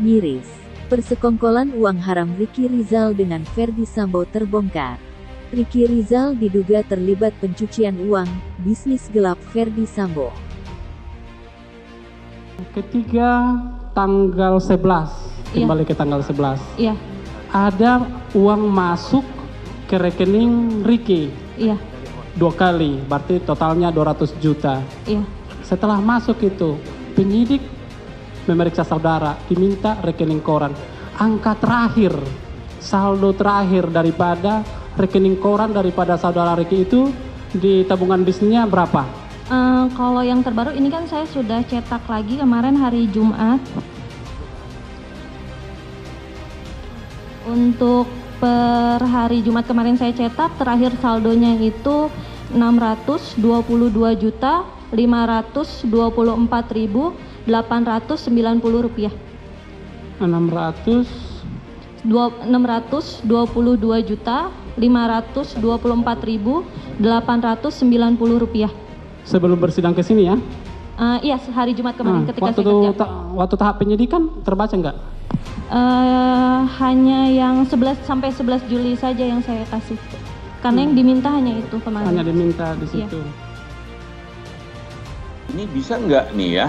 Miris, persekongkolan uang haram Ricky Rizal dengan Ferdy Sambo terbongkar. Ricky Rizal diduga terlibat pencucian uang, bisnis gelap Ferdy Sambo. Ketiga tanggal 11, kembali ke tanggal 11. Iya. Ada uang masuk ke rekening Ricky. Iya. 2 kali, berarti totalnya 200 juta. Iya. Setelah masuk itu, penyidik memeriksa saudara, diminta rekening koran. Angka terakhir, saldo terakhir daripada rekening koran daripada saudara Ricky itu di tabungan bisnisnya berapa? Kalau yang terbaru ini kan saya sudah cetak lagi kemarin hari Jumat. Untuk per hari Jumat kemarin saya cetak, terakhir saldonya itu 622.524.890 rupiah. 622.524.890 rupiah. Sebelum bersidang ke sini ya? Iya, hari Jumat kemarin ketika saya kerja. Waktu tahap penyidikan terbaca enggak? Hanya yang 11 sampai 11 Juli saja yang saya kasih. Karena yang diminta hanya itu kemarin. Hanya diminta di situ. Iya. Ini bisa nggak nih ya,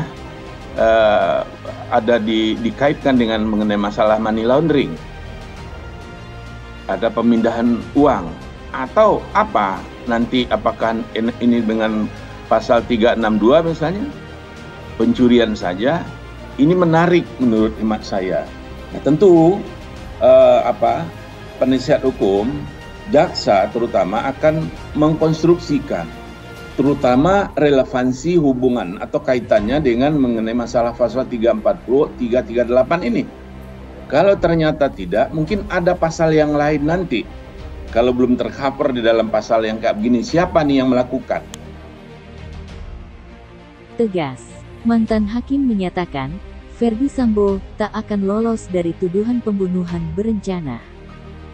ada dikaitkan dengan mengenai masalah money laundering? Ada pemindahan uang atau apa nanti, apakah ini dengan pasal 362 misalnya, pencurian saja? Ini menarik menurut hemat saya. Nah, tentu penasihat hukum, jaksa terutama akan mengkonstruksikan terutama relevansi hubungan atau kaitannya dengan mengenai masalah pasal 340, 338 ini. Kalau ternyata tidak, mungkin ada pasal yang lain nanti. Kalau belum tercover di dalam pasal yang kayak begini, siapa nih yang melakukan? Tegas, mantan hakim menyatakan, Ferdy Sambo tak akan lolos dari tuduhan pembunuhan berencana.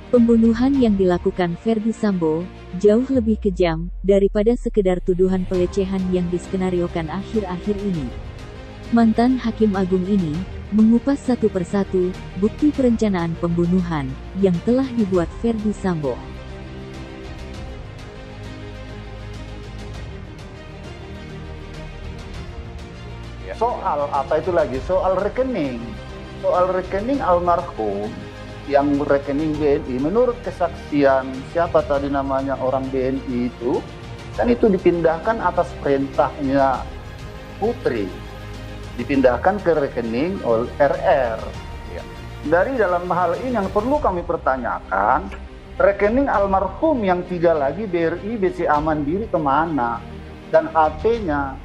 Pembunuhan yang dilakukan Ferdy Sambo jauh lebih kejam daripada sekedar tuduhan pelecehan yang diskenariokan akhir-akhir ini. Mantan Hakim Agung ini mengupas satu persatu bukti perencanaan pembunuhan yang telah dibuat Ferdy Sambo. Soal apa itu lagi? Soal rekening. Soal rekening almarhum yang rekening BNI, menurut kesaksian siapa tadi namanya orang BNI itu, kan itu dipindahkan atas perintahnya Putri, dipindahkan ke rekening oleh RR. Dari dalam hal ini yang perlu kami pertanyakan, rekening almarhum yang 3 lagi BRI, BCA Mandiri kemana, dan HP-nya,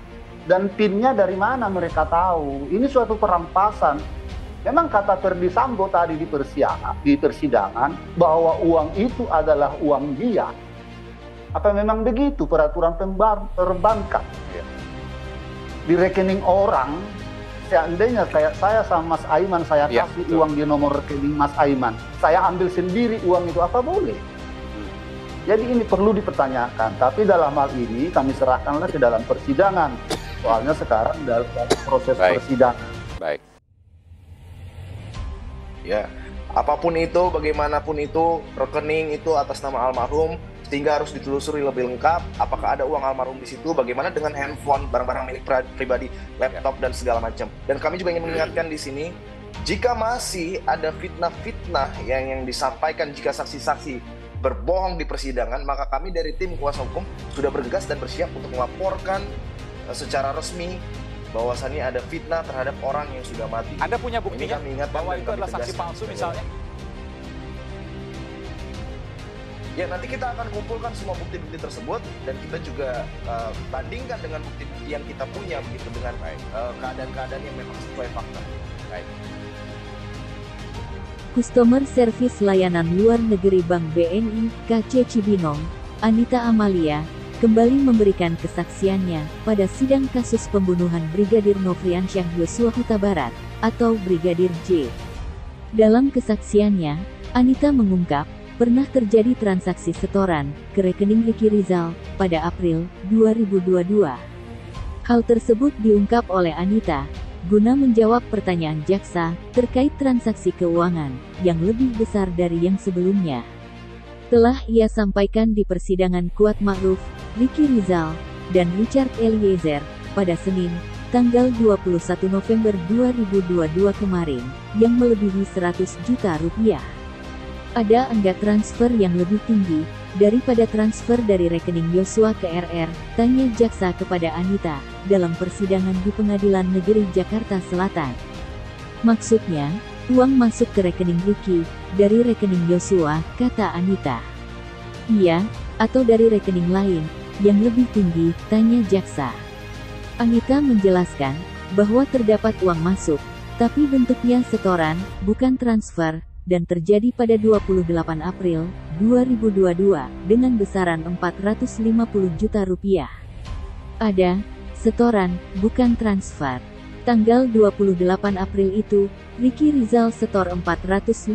dan PIN-nya dari mana mereka tahu? Ini suatu perampasan. Memang kata Ferdy Sambo tadi di persidangan bahwa uang itu adalah uang dia. Apa memang begitu peraturan perbankan? Di rekening orang, seandainya kayak saya sama Mas Aiman, saya kasih uang di nomor rekening Mas Aiman, saya ambil sendiri uang itu, apa boleh? Jadi ini perlu dipertanyakan. Tapi dalam hal ini kami serahkanlah ke dalam persidangan. Soalnya sekarang dalam proses persidangan. Baik. Ya, apapun itu, bagaimanapun itu, rekening itu atas nama almarhum, sehingga harus ditelusuri lebih lengkap. Apakah ada uang almarhum di situ? Bagaimana dengan handphone, barang-barang milik pribadi, laptop dan segala macam. Dan kami juga ingin mengingatkan di sini, jika masih ada fitnah-fitnah yang disampaikan jika saksi-saksi berbohong di persidangan, maka kami dari tim kuasa hukum sudah bergegas dan bersiap untuk melaporkan secara resmi bahwasannya ada fitnah terhadap orang yang sudah mati. Anda punya buktinya bahwa itu adalah saksi palsu misalnya? Ya, nanti kita akan kumpulkan semua bukti-bukti tersebut dan kita juga bandingkan dengan bukti-bukti yang kita punya begitu dengan keadaan-keadaan yang memang sesuai fakta. Baik. Customer Service Layanan Luar Negeri Bank BNI, KC Cibinong, Anita Amalia, kembali memberikan kesaksiannya pada sidang kasus pembunuhan Brigadir Nofriansyah Yosua Huta Barat, atau Brigadir J. Dalam kesaksiannya, Anita mengungkap, pernah terjadi transaksi setoran ke rekening Ricky Rizal pada April 2022. Hal tersebut diungkap oleh Anita guna menjawab pertanyaan jaksa terkait transaksi keuangan yang lebih besar dari yang sebelumnya. Telah ia sampaikan di persidangan Kuat Ma'ruf, Ricky Rizal, dan Richard Eliezer pada Senin, tanggal 21 November 2022 kemarin, yang melebihi 100 juta rupiah. Ada enggak transfer yang lebih tinggi daripada transfer dari rekening Yosua ke RR, tanya jaksa kepada Anita dalam persidangan di Pengadilan Negeri Jakarta Selatan. Maksudnya, uang masuk ke rekening Ricky dari rekening Yosua, kata Anita. Iya, atau dari rekening lain yang lebih tinggi, tanya jaksa. Anita menjelaskan bahwa terdapat uang masuk, tapi bentuknya setoran, bukan transfer, dan terjadi pada 28 April 2022 dengan besaran 450 juta rupiah. Ada setoran, bukan transfer. Tanggal 28 April itu, Ricky Rizal setor 450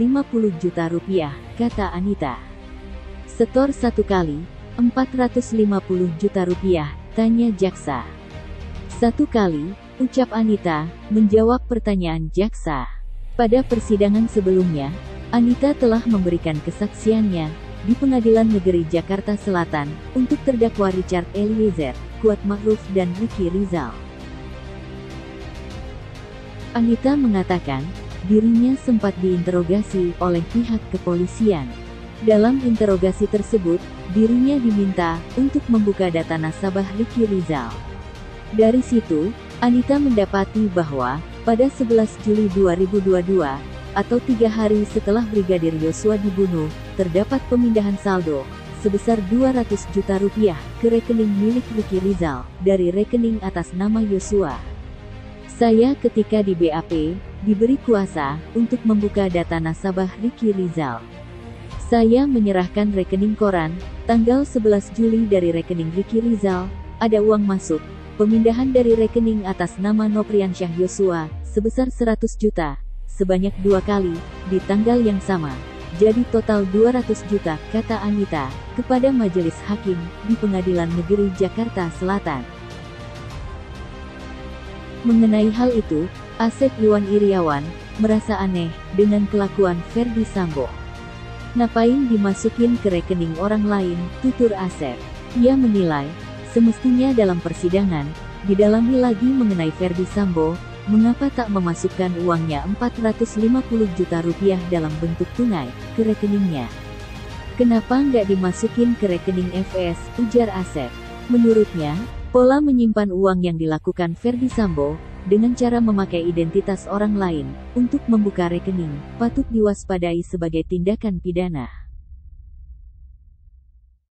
juta rupiah, kata Anita. Setor satu kali, 450 juta rupiah, tanya jaksa. Satu kali, ucap Anita, menjawab pertanyaan jaksa. Pada persidangan sebelumnya, Anita telah memberikan kesaksiannya di Pengadilan Negeri Jakarta Selatan untuk terdakwa Richard Eliezer, Kuat Ma'ruf, dan Ricky Rizal. Anita mengatakan, dirinya sempat diinterogasi oleh pihak kepolisian. Dalam interogasi tersebut, dirinya diminta untuk membuka data nasabah Ricky Rizal. Dari situ, Anita mendapati bahwa pada 11 Juli 2022, atau 3 hari setelah Brigadir Yosua dibunuh, terdapat pemindahan saldo sebesar 200 juta rupiah ke rekening milik Ricky Rizal dari rekening atas nama Yosua. Saya ketika di BAP, diberi kuasa untuk membuka data nasabah Ricky Rizal. Saya menyerahkan rekening koran, tanggal 11 Juli dari rekening Ricky Rizal, ada uang masuk, pemindahan dari rekening atas nama Nopriansyah Yosua, sebesar 100 juta, sebanyak 2 kali, di tanggal yang sama. Jadi total 200 juta, kata Anita, kepada majelis hakim, di Pengadilan Negeri Jakarta Selatan. Mengenai hal itu, Asep Iwan Iriawan, merasa aneh, dengan kelakuan Ferdy Sambo. Ngapain dimasukin ke rekening orang lain, tutur Asep. Ia menilai, semestinya dalam persidangan, didalami lagi mengenai Ferdy Sambo, mengapa tak memasukkan uangnya 450 juta rupiah dalam bentuk tunai, ke rekeningnya. Kenapa nggak dimasukin ke rekening FS, ujar Asep. Menurutnya, pola menyimpan uang yang dilakukan Ferdy Sambo, dengan cara memakai identitas orang lain, untuk membuka rekening, patut diwaspadai sebagai tindakan pidana.